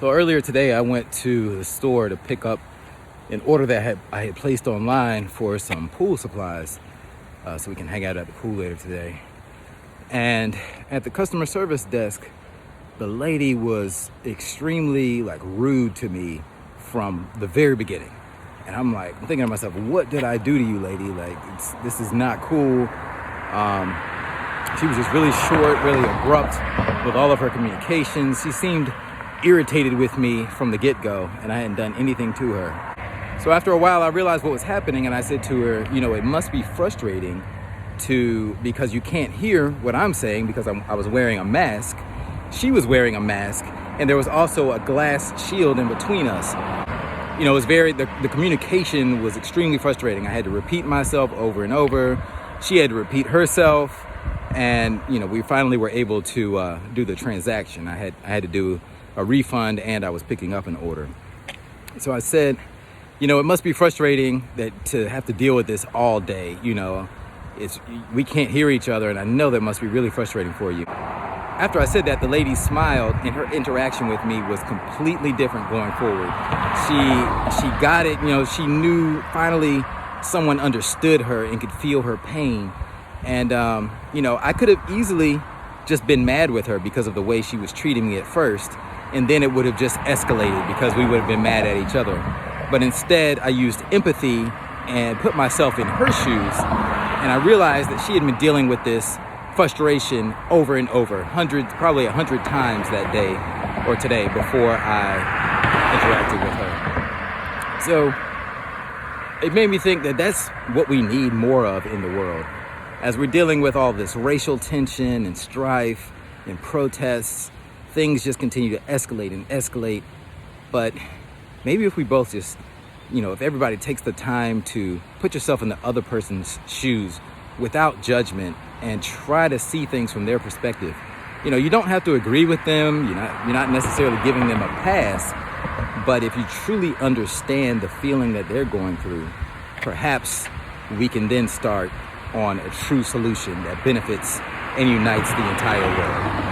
So earlier today, I went to the store to pick up an order that I had placed online for some pool supplies, so we can hang out at the pool later today. And at the customer service desk, the lady was extremely rude to me from the very beginning. And I'm thinking to myself, what did I do to you, lady? This is not cool. She was just really short, really abrupt with all of her communications. She seemed irritated with me from the get-go, and I hadn't done anything to her. So after a while, I realized what was happening, and I said to her, it must be frustrating because you can't hear what I'm saying because I was wearing a mask. She was wearing a mask, and there was also a glass shield in between us. It was the communication was extremely frustrating. I had to repeat myself over and over. She had to repeat herself, and we finally were able to do the transaction. I had to do a refund, and I was picking up an order. So I said, it must be frustrating to have to deal with this all day. We can't hear each other, and I know that must be really frustrating for you. After I said that, the lady smiled, and her interaction with me was completely different going forward. She got it, she knew finally someone understood her and could feel her pain. And, I could have easily just been mad with her because of the way she was treating me at first. And then it would have just escalated because we would have been mad at each other. But instead, I used empathy and put myself in her shoes. And I realized that she had been dealing with this frustration over and over, probably 100 times that day or today before I interacted with her. So it made me think that that's what we need more of in the world. As we're dealing with all this racial tension and strife and protests, things just continue to escalate and escalate. But maybe if we both just, if everybody takes the time to put yourself in the other person's shoes without judgment and try to see things from their perspective. You don't have to agree with them. You're not necessarily giving them a pass. But if you truly understand the feeling that they're going through, perhaps we can then start on a true solution that benefits and unites the entire world.